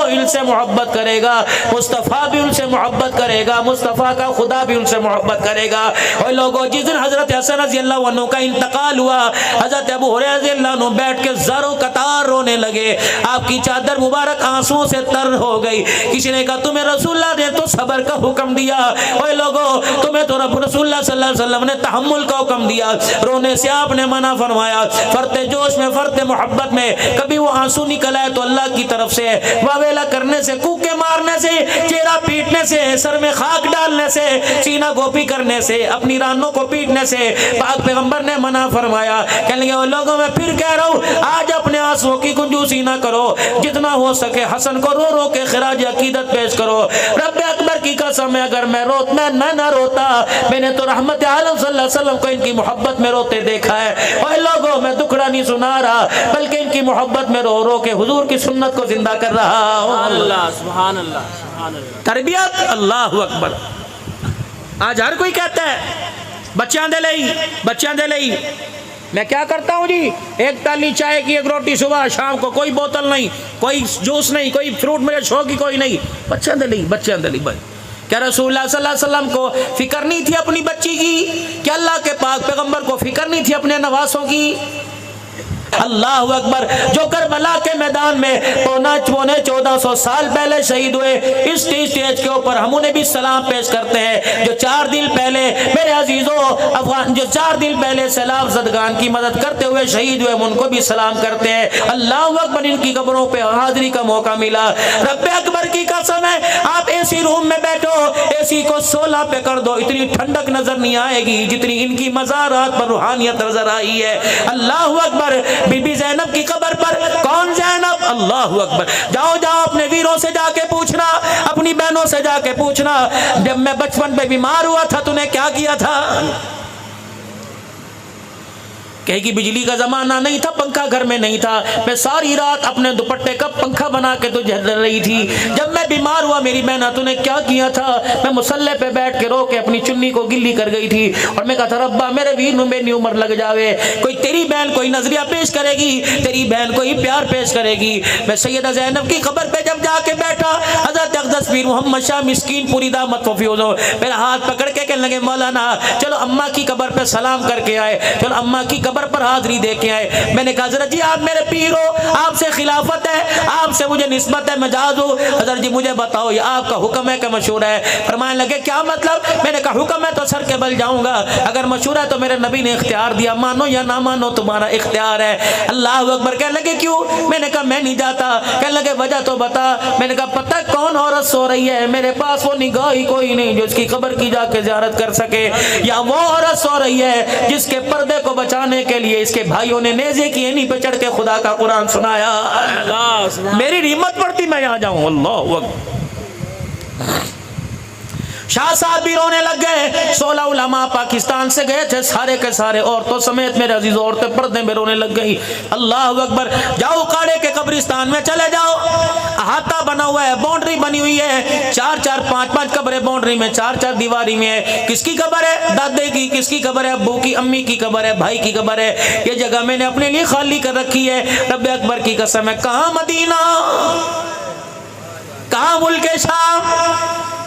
ان سے محبت کرے گا مصطفیٰ بھی ان سے محبت کرے گا، مصطفیٰ کا خدا بھی ان سے محبت کرے گا۔ اور لوگوں جس دن حضرت حسن رضی اللہ عنہ کا انتقال ہوا، حضرت ابو ہریرہ رضی اللہ عنہ بیٹھ کے زاروں قطار رونے لگے، آپ کی چادر مبارک آنسوں سے تر ہو گئی۔ کسی نے کہا تمہیں رسول اللہ نے تو صبر کا حکم دیا، اوے لوگوں تمہیں تو رسول اللہ صلی اللہ علیہ وسلم نے تحمل کا حکم دیا، رونے سے آپ نے منع فرمایا۔ فرتے جوش میں، فرتے محبت میں کبھی وہ آنسو نکل آئے تو اللہ کی طرف سے، واویلا کرنے سے، کوکے مارنے سے، چہرہ پیٹنے سے، سر میں خاک ڈالنے سے، سینہ گوپی کرنے سے، اپنی رانوں کو پیٹنے سے، پاک پیغمبر پیغمبر نے منع فرمایا. کہنے لگے وہ لوگوں میں پھر کہہ رہا ہوں آج اپنے آنسوؤں کی کنجوسی نہ کرو, جتنا ہو سکے حسن کو رو رو کے خراج عقیدت پیش کرو. رب اکبر کی قسم ہے اگر میں نہ روتا, میں نے تو رحمت عالم صلی اللہ علیہ وسلم کو ان کی محبت میں روتے دیکھا ہے. اور لوگوں میں دکھڑا نہیں سنا رہا بلکہ ان کی محبت میں رو رو کے حضور کی سنت کو زندہ کر رہا ہوں. اللہ سبحان اللہ سبحان اللہ. تربیت اللہ اکبر. آج ہر کوئی کہتا ہے بچیاں دے لئی. میں کیا کرتا ہوں جی, ایک تالی چائے کی, ایک روٹی صبح شام کو, کوئی بوتل نہیں, کوئی جوس نہیں, کوئی فروٹ مجھے شوق ہی کوئی نہیں. بچیاں دے لئی بھائی. کیا رسول اللہ صلی اللہ علیہ وسلم کو فکر نہیں تھی اپنی بچی کی؟ کیا اللہ کے پاک پیغمبر کو فکر نہیں تھی اپنے نواسوں کی؟ اللہ اکبر. جو کربلا کے میدان میں پونے 1400 سال پہلے شہید ہوئے, اس اسٹیج کے اوپر ہم انہیں بھی سلام پیش کرتے ہیں. جو 4 دن پہلے میرے عزیزوں افغان, جو 4 دن پہلے سیلاب زدگان کی مدد کرتے ہوئے شہید ہوئے, ہم ان کو بھی سلام کرتے ہیں. اللہ اکبر. ان کی قبروں پہ حاضری کا موقع ملا. رب اکبر کی قسم ہے آپ اے سی روم میں بیٹھو, اے سی کو 16 پہ کر دو, اتنی ٹھنڈک نظر نہیں آئے گی جتنی ان کی مزارات پر روحانیت نظر آئی ہے. اللہ اکبر. بی بی زینب کی قبر پر کون زینب؟ اللہ اکبر. جاؤ اپنے ویروں سے جا کے پوچھنا, اپنی بہنوں سے جا کے پوچھنا جب میں بچپن میں بیمار ہوا تھا تو نے کیا کیا تھا. کہے کہ بجلی کا زمانہ نہیں تھا, پنکھا گھر میں نہیں تھا, میں ساری رات اپنے دوپٹے کا پنکھا بنا کے تو جل رہی تھی. جب میں بیمار ہوا میری بہنا تو نے کیا کیا تھا؟ میں مصلے پہ بیٹھ کے رو کے اپنی چنی کو گلی کر گئی تھی اور میں کہا تھا ربا میرے ویر نو میری عمر لگ جاوے, کوئی تیری بہن کوئی نظریہ پیش کرے گی, تیری بہن کوئی پیار پیش کرے گی. میں سیدہ زینب کی قبر پہ جب جا کے بیٹھا, حضرت اقدس پیر محمد شاہ مسکین پوری دامت وفیوزو میرا ہاتھ پکڑ کے کہنے لگے مولانا چلو اماں کی قبر پہ سلام کر کے آئے, چلو اماں کی قبر پر حاضری دے کے آئے. میں نے کہا حضرت جی آپ میرے پیر ہو, آپ سے خلافت ہے, آپ سے مجھے نسبت ہے, مجاز ہوں. حضرت جی مجھے بتاؤ یہ آپ کا حکم ہے کہ مشہور ہے؟ فرمانے لگے کیا مطلب؟ میں نے کہا حکم ہے تو سر کے بل جاؤں گا, اگر مشہور ہے تو میرے نبی نے اختیار دیا, مانو یا نہ مانو تمہارا اختیار ہے. اللہ اکبر. کہنے لگے کیوں؟ میں نے کہا میں نہیں جاتا. کہنے لگے وجہ تو بتا. میں نے کہا پتہ کون عورت سو رہی ہے, میرے پاس وہ نگاہ ہی کوئی نہیں جو اس کی قبر کی جا کے زیارت کر سکے, یا وہ عورت سو رہی ہے جس کے پردے کو بچانے کے لیے اس کے بھائیوں نے نیزے کی اینی پہ چڑھ کے خدا کا قرآن سنایا. میری ہمت پڑتی میں یہاں جاؤں. اللہ اکبر. شاہ صاحب بھی رونے لگ گئے. 16 علماء پاکستان سے گئے تھے, سارے کے سارے عورتوں سمیت میرے عزیز عورتیں پردے میں رونے لگ گئی. اللہ اکبر. جاؤ کاڑے کے قبرستان میں چلے جاؤ, احاطہ بنا ہوا ہے, باؤنڈری بنی ہوئی ہے, 4 5 قبریں باؤنڈری میں, 4 دیواری میں ہے. کس کی قبر ہے؟ دادے کی. کس کی قبر ہے؟ ابو کی. امی کی قبر ہے. بھائی کی قبر ہے. یہ جگہ میں نے اپنے لیے خالی کر رکھی ہے. رب اکبر کی قسم ہے, کہاں مدینہ, کہاں ملک شام,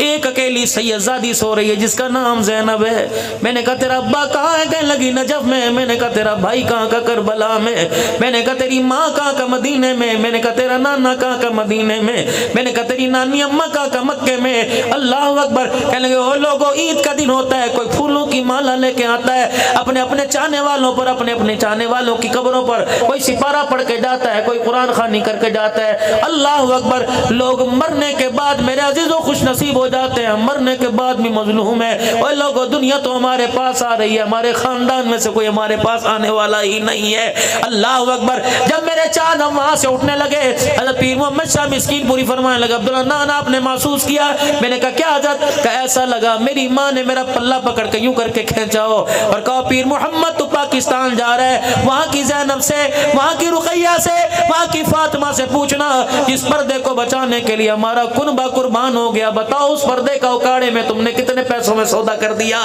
ایک اکیلی سیدزادی سو رہی ہے جس کا نام زینب ہے. میں نے کہا تیرا ابا کہاں ہے؟ کہنے لگی نجف میں. میں نے کہا تیرا بھائی کہاں کا؟ کربلا میں. میں نے کہا تیری ماں کہاں کا؟ مدینے میں. میں نے کہا تیرا نانا کہاں کا؟ مدینے میں. میں نے کہا تیری نانی اماں کہاں کا؟ مکے میں. اللہ اکبر. کہنے لگے وہ لوگوں عید کا دن ہوتا ہے, کوئی پھولوں کی مالا لے کے آتا ہے, اپنے اپنے چاہنے والوں پر, اپنے اپنے چاہنے والوں کی قبروں پر کوئی سپارہ پڑھ کے جاتا ہے, کوئی قرآن خوانی کر کے جاتا ہے. اللہ اکبر. لوگ مرنے کے بعد میرے عزیزوں خوش نصیب ہو جاتے ہیں, مرنے کے بعد بھی مظلوم ہے. اور لوگوں دنیا تو ہمارے پاس آ رہی ہے, ہمارے خاندان میں سے کوئی ہمارے پاس آنے والا ہی نہیں ہے. اللہ اکبر. جب میرے چاند ہم وہاں سے اٹھنے لگے, حضرت پیر محمد شاہ مسکین پوری فرمانے لگا عبداللہ نانا آپ نے محسوس کیا؟ میں نے کہا کیا حضرت؟ کہ ایسا لگا میری ماں نے میرا پلہ پکڑ کے یوں کر کے کھینچا ہو اور کہا پیر محمد تو پاکستان جا رہا ہے, وہاں کی زینب سے, وہاں کی رقیہ سے, وہاں کی فاطمہ سے پوچھنا جس پردے کو بچانے کے لیے ہمارا کنبہ قربان ہو گیا, بتاؤ اس پردے کا اکاڑے میں تم نے کتنے پیسوں میں سودا کر دیا.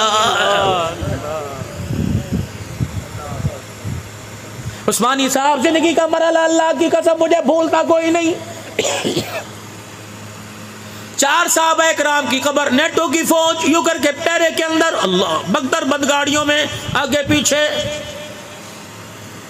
عثمانی صاحب زندگی کا مرحلہ اللہ کی قسم مجھے بھولتا کوئی نہیں. 4 صحابہ کرام کی قبر, نیٹو کی فوج یوں کر کے پیرے کے اندر, اللہ بختر بند گاڑیوں میں آگے پیچھے.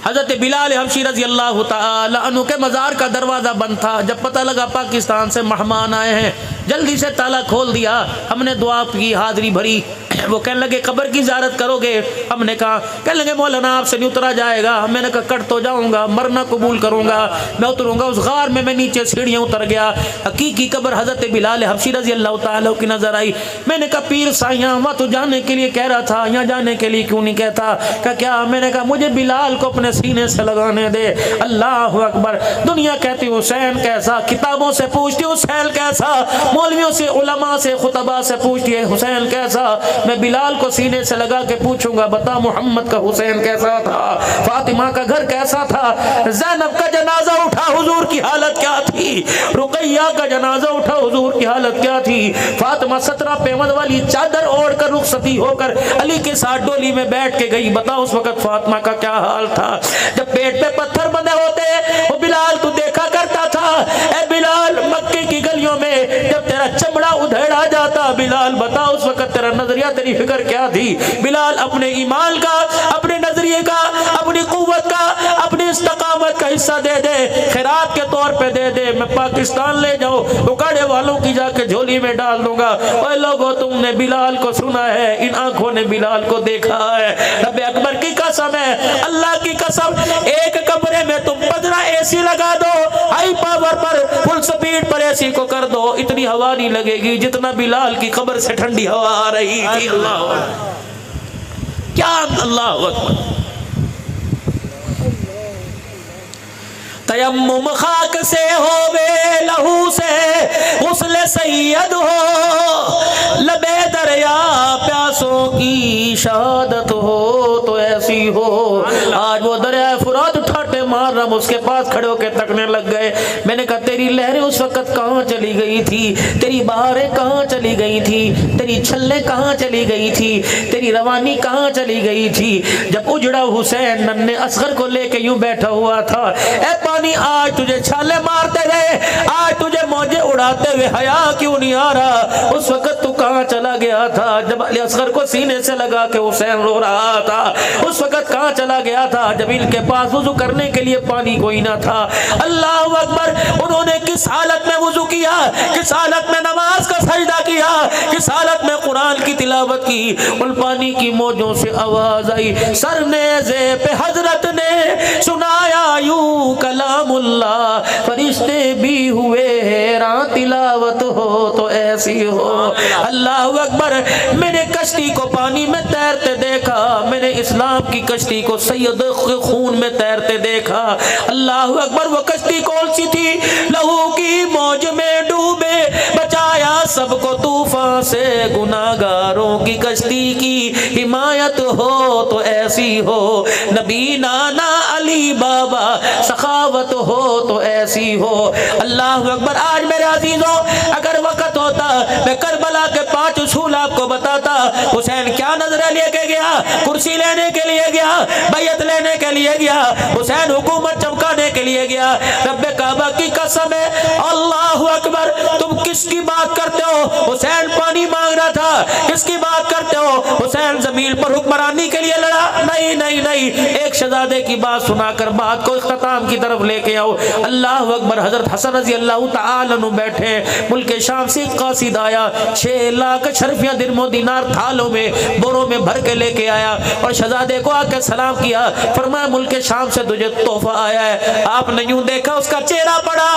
حضرت بلال حبشی رضی اللہ تعالی عنہ کے مزار کا دروازہ بند تھا. جب پتہ لگا پاکستان سے مہمان آئے ہیں, جلدی سے تالا کھول دیا. ہم نے دعا کی, حاضری بھری. وہ کہنے لگے قبر کی زیارت کرو گے؟ ہم نے کہا. کہنے لگے مولانا آپ سے نہیں اترا جائے گا. میں نے کہا کٹ تو جاؤں گا, مرنا قبول کروں گا, میں اتروں گا. اس غار میں نیچے سیڑھیاں اتر گیا. حقیقی قبر حضرت بلال حبشی رضی اللہ تعالیٰ کی نظر آئی. میں نے کہا پیر سائیاں وہاں تو جانے کے لیے کہہ رہا تھا, یہاں جانے کے لیے کیوں نہیں کہتا؟ کہ کیا؟ میں نے کہا مجھے بلال کو اپنے سینے سے لگانے دے. اللہ اکبر. دنیا کہتی حسین کیسا, کتابوں سے پوچھتی حسین کیسا, مولویوں سے, علماء سے, خطباء سے پوچھتی ہے حسین کیسا. میں بلال کو سینے سے لگا کے پوچھوں گا بتا محمد کا حسین کیسا تھا, فاطمہ کا گھر کیسا تھا, زینب کا جنازہ اٹھا حضور کی حالت کیا تھی, رقیہ کا جنازہ اٹھا حضور کی حالت کیا تھی, فاطمہ 17 پیمد والی چادر اوڑھ کر رخصتی ہو کر علی کے ساتھ ڈولی میں بیٹھ کے گئی, بتا اس وقت فاطمہ کا کیا حال تھا. جب پیٹ پہ پتھر بندھے ہوتے وہ بلال تو دیکھا کرتا تھا. اے بلال مکے کی گلیوں میں جب تیرا چمڑا ادھیڑا جاتا, بلال بتا اس وقت تیرا نظریہ, تیری فکر کیا تھی؟ بلال اپنے ایمان کا, اپنے نظریے کا, اپنی قوت کا, اپنی استقامت کا حصہ دے دے, خیرات کے طور پہ دے دے. میں پاکستان لے جاؤ, اکاڑے والوں کی جا کے جھولی میں ڈال دوں گا. اے لوگوں تم نے بلال کو سنا ہے, ان آنکھوں نے بلال کو دیکھا ہے. رب اکبر کی قسم ہے, اللہ کی قسم, ایک کمرے میں تم 15 اے سی لگا دو, ہائی پاور پر, فل سپیڈ پر اے سی کو کر دو, اتنی ہوا نہیں لگے گی جتنا بلال کی قبر سے ٹھنڈی ہوا آ رہی تھی. اللہ کیا, اللہ اکبر. تیمم خاک سے ہووے لہو سے غسل سید ہو, لبے دریا پیاسوں کی شہادت ہو تو ایسی ہو. آج وہ دریا فرات ٹھاٹے مار رہا, اس کے پاس کھڑے ہو کے تکنے لگ گئے. میں نے کہا تیری لہریں اس وقت کہاں چلی گئی تھی, تیری بہاریں کہاں چلی گئی تھی, تیری چھلیں کہاں چلی گئی تھی, تیری روانی کہاں چلی گئی تھی جب اجڑا حسین ننھے اصغر کو لے کے یوں بیٹھا ہوا تھا. اے پانی آج تجھے چھالے مارتے گئے, آج تجھے موجے اڑاتے ہوئے حیا کیوں نہیں آ رہا؟ اس وقت تو کہاں چلا گیا تھا جب علی اصغر کو سینے سے لگا کے حسین رو رہا تھا؟ اس وقت کہاں چلا گیا تھا جب ان کے پاس وضو کرنے کے لیے پانی کوئی نہ تھا؟ اللہ اکبر. انہوں نے کس حالت میں وضو کیا, کس حالت میں نماز کا سجدہ کیا, کس حالت میں قرآن کی تلاوت کی. ان پانی کی موجوں سے آواز آئی, سر نیزے پہ حضرت نے سنایا یوں کلام اللہ, فرشتے بھی ہوئے حیران, تلاوت ہو تو ایسی ہو. اللہ اکبر. میں نے کشتی کو پانی میں تیرتے دیکھا, میں نے اسلام کی کشتی کو سید خون میں تیرتے دیکھا. اللہ اکبر. وہ کشتی کون سی تھی؟ لہو کی موج میں ڈوبے, بچایا سب کو طوفان سے, گناہگاروں کی کشتی کی حمایت ہو تو ایسی ہو. نبی نانا علی بابا سخاوت ہو تو ایسی ہو. اللہ اکبر. آج میرے عزیزوں اگر وقت ہوتا میں کربلا کے 5 اصول آپ کو بتاتا. حسین کیا نظرہ لے کے گیا؟ کرسی لینے کے لیے گیا, بیعت لینے کے لیے گیا, حسین حکومت چمکانے کے لیے گیا. رب کعبہ کی قسم ہے, اللہ اکبر. تم کس کی بات کرتے ہو؟ حسین پانی مانگ رہا تھا. کس کی بات کرتے ہو؟ حسین زمین پر حکمرانی کے لیے لڑا. نہیں نہیں نہیں, ایک شہزادے کی بات سنا کر بات کو اختتام کی طرف لے کے آؤ. اللہ اکبر. حضرت حسن رضی اللہ تعالی عنہ بیٹھے, ملک شام سے قاصد آیا, 6 لاکھ شرفیاں درم و دینار تھالوں میں بوروں میں بھر کے لے کے آیا اور شہزادے کو آ کے سلام کیا. فرمایا ملک شام سے تجھے تحفہ آیا ہے. آپ نے یوں دیکھا, اس کا چہرہ پڑا.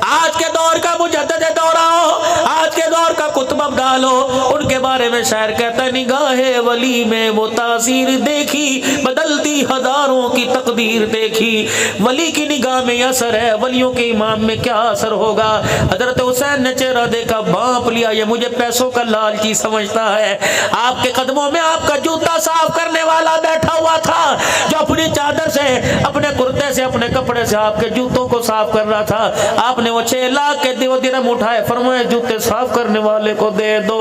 آج کے دور کا مجدد دورہ ہو, آج کے دور کا کتب ابدال ہو, ان کے بارے میں شاعر کہتا ہے نگاہ ولی میں وہ تاثیر دیکھی, بدلتی ہزاروں کی تقدیر دیکھی. ولی کی نگاہ میں اثر ہے, ولیوں کے امام میں کیا اثر ہوگا؟ حضرت حسین نے چہرہ دیکھا, بانپ لیا, یہ مجھے پیسوں کا لالچی سمجھتا ہے. آپ کے قدموں میں آپ کا جوتا صاف کرنے والا بیٹھا ہوا تھا, جو اپنی چادر سے, اپنے کرتے سے, اپنے کپڑے سے آپ کے جوتوں کو صاف کر رہا تھا. آپ نے وہ 6 لاکھ کے درہم اٹھائے, فرمایا جوتے صاف کرنے والے کو دے دو.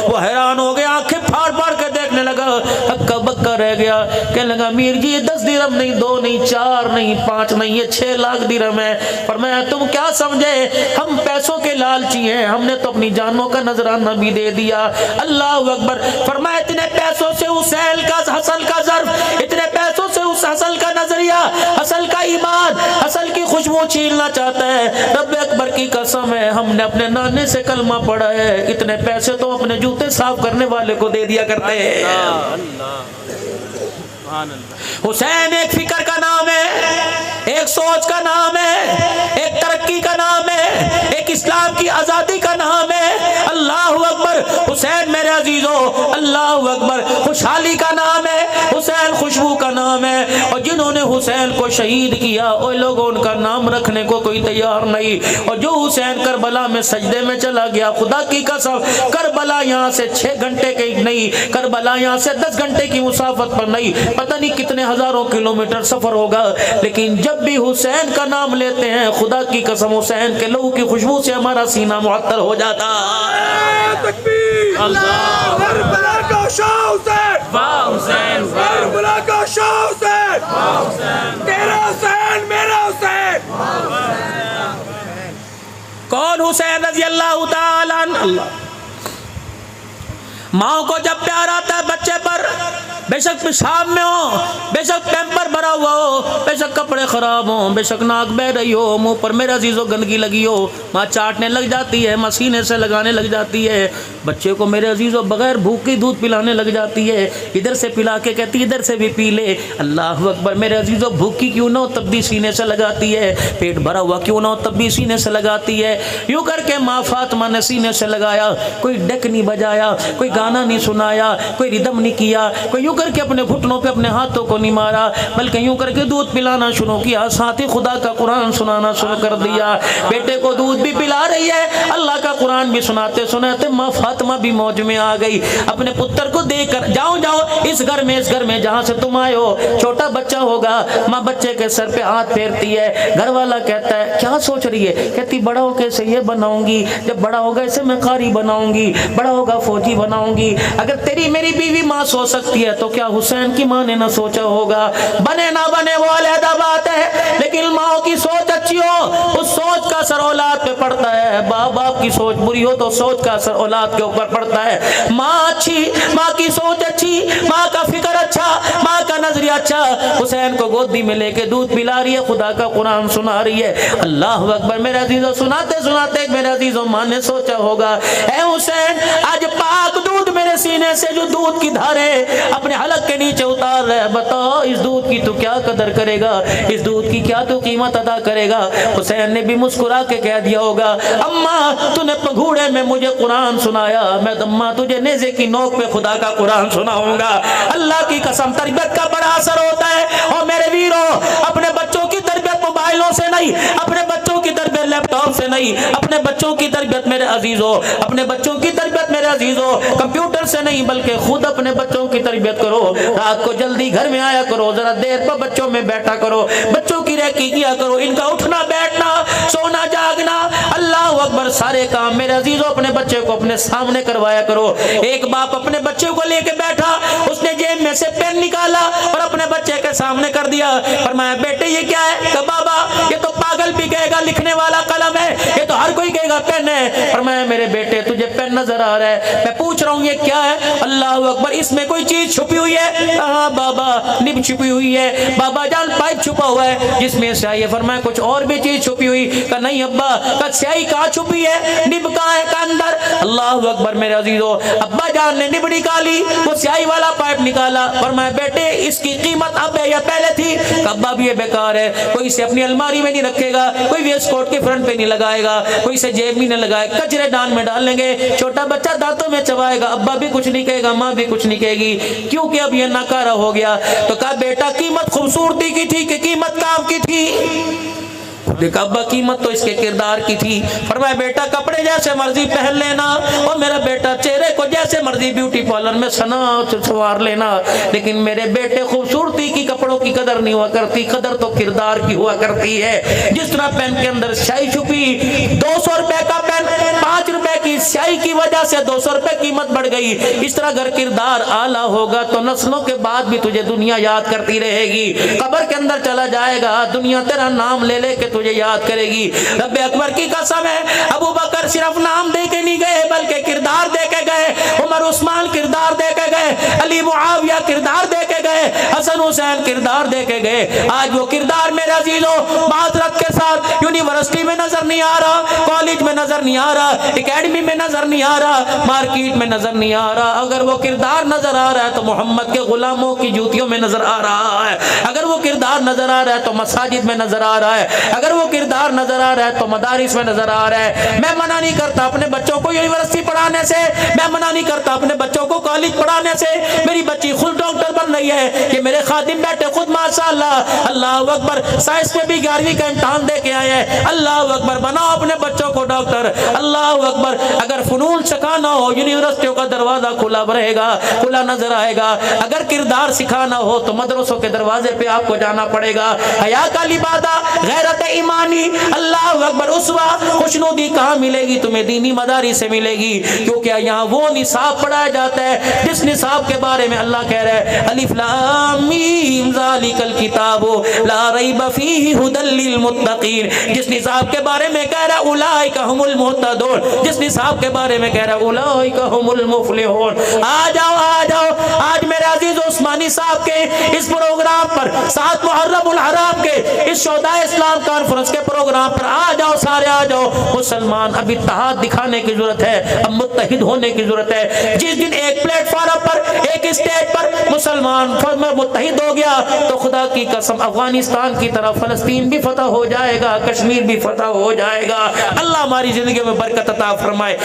وہ حیران ہو گیا, آنکھیں پھاڑ پھاڑ کے دیکھنے لگا, ہکا بکا رہ گیا. کہنے لگا امیر جی یہ 10 درہم نہیں, 2 نہیں, 4 نہیں, 5 نہیں, یہ 6 لاکھ درہم ہے. فرمایا تم کیا سمجھے, ہم پیسوں کے لالچی ہیں, ہم نے تو اپنی جانوں کا نذرانہ بھی دے دیا. اللہ اکبر. فرمایا اتنے پیسوں سے حسین کا, حسن کا ظرف, اتنے پیسوں سے اس حسن کا نظریہ, حسن کا ایمان, حسن کی خوشبو خوشبو چھیننا چاہتا ہے. رب اکبر کی قسم ہے ہم نے اپنے نانے سے کلمہ پڑھا ہے, اتنے پیسے تو اپنے جوتے صاف کرنے والے کو دے دیا کرتے ہیں. حسین ایک فکر کا نام ہے, ایک سوچ کا نام ہے, ایک ترقی کا نام ہے, ایک اسلام کی آزادی کا نام ہے. اللہ اکبر. حسین میرے عزیزو, اللہ اکبر, خوشحالی کا نام ہے, حسین خوشبو کا نام ہے. اور جنہوں نے حسین کو شہید کیا وہ لوگوں ان کا نام رکھنے کو کوئی تیار نہیں. اور جو حسین کربلا میں سجدے میں چلا گیا, خدا کی قسم کربلا یہاں سے 6 گھنٹے کی نہیں, کربلا یہاں سے 10 گھنٹے کی مسافت پر نہیں, پتہ نہیں کتنے ہزاروں کلومیٹر سفر ہوگا, لیکن جب بھی حسین کا نام لیتے ہیں خدا کی قسم حسین کے لہو کی خوشبو سے ہمارا سینہ معطر ہو جاتا ہے. تکبیر. اللہ. کربلا کا شاہ حسین. واہ حسین. کربلا کا شاہ حسین. واہ حسین. تیرا حسین میرا حسین. کون حسین رضی اللہ تعالیٰ عنہ؟ ماں کو جب پیار آتا ہے بچے پر, بے شک پیشاب میں ہو, بے شک پیمپر بھرا ہوا ہو, بے شک کپڑے خراب ہوں, بے شک ناک بہ رہی ہو, منہ پر میرے عزیزو گندگی لگی ہو, ماں چاٹنے لگ جاتی ہے, ماں سینے سے لگانے لگ جاتی ہے, بچے کو میرے عزیزو بغیر بھوک کی دودھ پلانے لگ جاتی ہے, ادھر سے پلا کے کہتی ہے ادھر سے بھی پی لے. اللہ اکبر. میرے عزیزو بھوکی کیوں نہ ہو تب بھی سینے سے لگاتی ہے, پیٹ بھرا ہوا کیوں نہ ہو تب بھی سینے سے لگاتی ہے. یوں کر کے ماں فاطمہ نے سینے سے لگایا, کوئی ڈیک نہیں بجایا, کوئی گانا نہیں سنایا, کوئی ردم نہیں کیا, کوئی یوں کر کے اپنے گھٹنوں پہ اپنے ہاتھوں کو نہیں مارا, بلکہ یوں کر کے دودھ پلانا شروع کیا, ساتھ ہی خدا کا قرآن سنانا شروع کر دیا. بیٹے کو دودھ بھی پلا رہی ہے, اللہ کا قرآن بھی سناتے سناتے ماں فاطمہ بھی موج میں آ گئی. اپنے پتر کو دیکھ کر جاؤ جاؤ اس گھر میں جہاں سے تم آئے ہو چھوٹا بچہ ہوگا. ماں بچے کے سر پہ ہاتھ پھیرتی ہے. گھر والا کہتا ہے کیا سوچ رہی ہے؟ کہتی بڑا ہو کے اسے یہ بناؤں گی, جب بڑا ہوگا اسے میں قاری بناؤں گی, بڑا ہوگا فوجی بناؤں گی. اگر تیری میری بیوی ماں سوچ سکتی ہے تو کیا حسین کی ماں نے نہ سوچا ہوگا؟ بنے نہ بنے وہ علیحدہ بات ہے, لیکن ماں کی سوچ اچھی ہو اس سوچ کا اثر اولاد پہ پڑتا ہے. باپ کی سوچ بری ہو تو سوچ کا اثر اولاد کے اوپر پڑتا ہے. ماں اچھی, ماں کی سوچ اچھی, ماں کا فکر اچھا, ماں کا نظریہ اچھا, حسین کو گودی میں لے کے دودھ پلا رہی ہے, خدا کا قرآن سنا رہی ہے. اللہ اکبر. میرے عزیزو سناتے سناتے میرے عزیزو ماں نے سوچا ہوگا اے حسین آج پاک دودھ میرے سینے سے جو دودھ کی دھارے اپنے حلق کے نیچے اتار رہے, بتاؤ اس دودھ کی تو کیا قدر کرے گا, اس دودھ کی کیا تو قیمت ادا کرے گا. حسین نے بھی مسکرا کے کہہ دیا ہوگا اماں تو نے پگھوڑے میں مجھے قرآن سنایا, میں اماں تجھے نیزے کی نوک پہ خدا کا قرآن سناؤں گا. اللہ کی قسم تربیت کا بڑا اثر ہوتا ہے. اور میرے ویرو اپنے بچوں کی تربیت موبائلوں سے نہیں, اپنے بچوں کی تربیت لیپ ٹاپ سے نہیں, اپنے بچوں کی تربیت میرے عزیزو, اپنے بچوں کی تربیت میرے عزیزو کمپیوٹر سے نہیں بلکہ خود اپنے بچوں کی تربیت کرو. رات کو جلدی گھر میں آیا کرو, ذرا دیر پر بچوں میں بیٹھا کرو, بچوں کی ریکی کیا کرو, ان کا اٹھنا بیٹھنا سونا جاگنا اللہ اکبر سارے کام میرے عزیزو اپنے بچے کو اپنے سامنے کروایا کرو. ایک باپ اپنے بچے کو لے کے بیٹھا, اس نے جیب میں سے پین نکالا اور اپنے بچے کے سامنے کر دیا. فرمایا بیٹے یہ کیا ہے؟ کہ بابا یہ تو پاگل بھی کہے گا لکھنے والا قلم ہے, یہ تو ہر کوئی کہے گا پین ہے. فرمایا میرے بیٹے تجھے پین نظر آ رہا ہے, میں پوچھ رہا ہوں یہ کیا ہے؟ اللہ اکبر. اس میں کوئی چیز چھپی ہوئی ہے؟ ہاں بابا نب چھپی ہوئی ہے. بابا جان پائپ چھپا ہوا ہے جس میں سیاہی ہے. فرمایا کچھ اور بھی چیز چھپی ہوئی؟ کہ نہیں ابا. کہ سیاہی کہاں چھپی ہے؟ نب کہاں ہے؟ کہ اندر. اللہ اکبر. میرے عزیزو ابا جان نے نب نکالی, وہ سیاہی والا پائپ نکالا. فرمایا بیٹے اس کی قیمت اب ہے یا پہلے تھی؟ کہ ابا بھی یہ بیکار ہے, کوئی اسے اپنی الماری میں نہیں رکھے گا, کوئی ویسٹ کوٹ کے فرنٹ پہ نہیں لگائے گا, کوئی اسے جیب میں نہیں لگائے, کچرے دان میں ڈال لیں گے, چھوٹا بچہ دانتوں میں چبائے گا. ابا بھی کچھ نہیں کہے گا, ماں بھی کچھ نہیں کہے گی, کیونکہ اب یہ ناکارہ ہو گیا. تو کہا بیٹا قیمت خوبصورتی کی تھی کہ قیمت کام کی تھی؟ دیکھا ابا قیمت تو اس کے کردار کی تھی. فرمایا بیٹا کپڑے جیسے مرضی پہن لینا, اور میرا بیٹا چہرے کو جیسے مرضی بیوٹی پارلر میں سنا سنوار لینا, لیکن میرے بیٹے خوبصورتی کی کپڑوں کی قدر نہیں ہوا کرتی, قدر تو کردار کی ہوا کرتی ہے. جس طرح پین کے اندر سیاہی چھپی, 200 روپے کا پین 5 روپے کی سیاہی کی وجہ سے 200 روپے قیمت بڑھ گئی, اس طرح اگر کردار اعلیٰ ہوگا تو نسلوں کے بعد بھی تجھے دنیا یاد کرتی رہے گی. قبر کے اندر چلا جائے گا, دنیا تیرا نام لے لے کے تجھے یاد کرے گی. رب اکبر کی قسم ہے ابو بکر صرف نام دے کے نہیں گئے بلکہ کردار دے کے گئے, عمر عثمان کردار دے کے گئے, علی معاویہ کردار دے کے گئے, حسن حسین کردار دے کے گئے. آج وہ کردار میرے عزیزوں معذرت کے ساتھ یونیورسٹی میں نظر نہیں آ رہا، کالج میں نظر نہیں آ رہا، اکیڈمی میں نظر نہیں آ رہا، مارکیٹ میں نظر نہیں آ رہا، اگر وہ کردار نظر آ رہا ہے تو محمد کے غلاموں کی جوتیوں میں نظر آ رہا ہے، اگر وہ کردار نظر آ رہا ہے تو مساجد میں نظر آ رہا ہے، اگر وہ کردار نظر آ رہا ہے تو مدارس میں نظر آ رہا ہے۔ میں منع نہیں کرتا اپنے بچوں کو یونیورسٹی پڑھانے سے، میں منع نہیں کرتا اپنے بچوں کو کالج پڑھانے سے، میری بچی خود ڈاکٹر بن رہی ہے کہ میرے خادم بیٹے خود ماشاءاللہ اللہ اکبر سائنس میں بھی 11ویں کا امتحان دے کے آئے ہیں، اللہ اکبر، بناؤ اپنے بچوں کو ڈاکٹر، اللہ اکبر۔ اگر فنون سکھانا ہو یونیورسٹیوں کا دروازہ کھلا رہے گا، کھلا نظر آئے گا، اگر کردار سکھانا ہو تو مدرسوں کے دروازے پہ آپ کو جانا پڑے گا۔ حیا کا لبادہ، غیرت ایمانی، اللہ اکبر، اسوہ، خوشنودی کہاں ملے گی؟ تمہیں دینی مدارس سے ملے گی، کیونکہ یہاں وہ نصاب پڑھایا جاتا ہے جس نصاب کے بارے میں اللہ کہہ رہا ہے الف لام میم ذالک الکتاب لا ریب فیہ ھدی للمتقین، جس نصاب کے بارے میں کہہ رہا ہے اولئک ھم المہتدون، جس نصاب کے بارے میں کہہ رہا ہے اولئک ھم المفلحون۔ آ جاؤ آ جاؤ، آج میرے عزیز عثمانی صاحب کے اس پروگرام پر، 7 محرم الحرام کے اس شہدائے اسلام کانفرنس کے پروگرام پر آ جاؤ، سارے آ جاؤ۔ مسلمان اب اتحاد دکھانے کی ضرورت ہے، اب متحد ہونے کی ضرورت ہے۔ جس دن ایک پلیٹ فارم پر، ایک اسٹیج پر مسلمان متحد ہو گیا تو خدا کی قسم افغانستان کی طرف فلسطین بھی فتح ہو جائے گا، کشمیر بھی فتح ہو جائے گا۔ اللہ ہماری زندگی میں برکت عطا فرمائے۔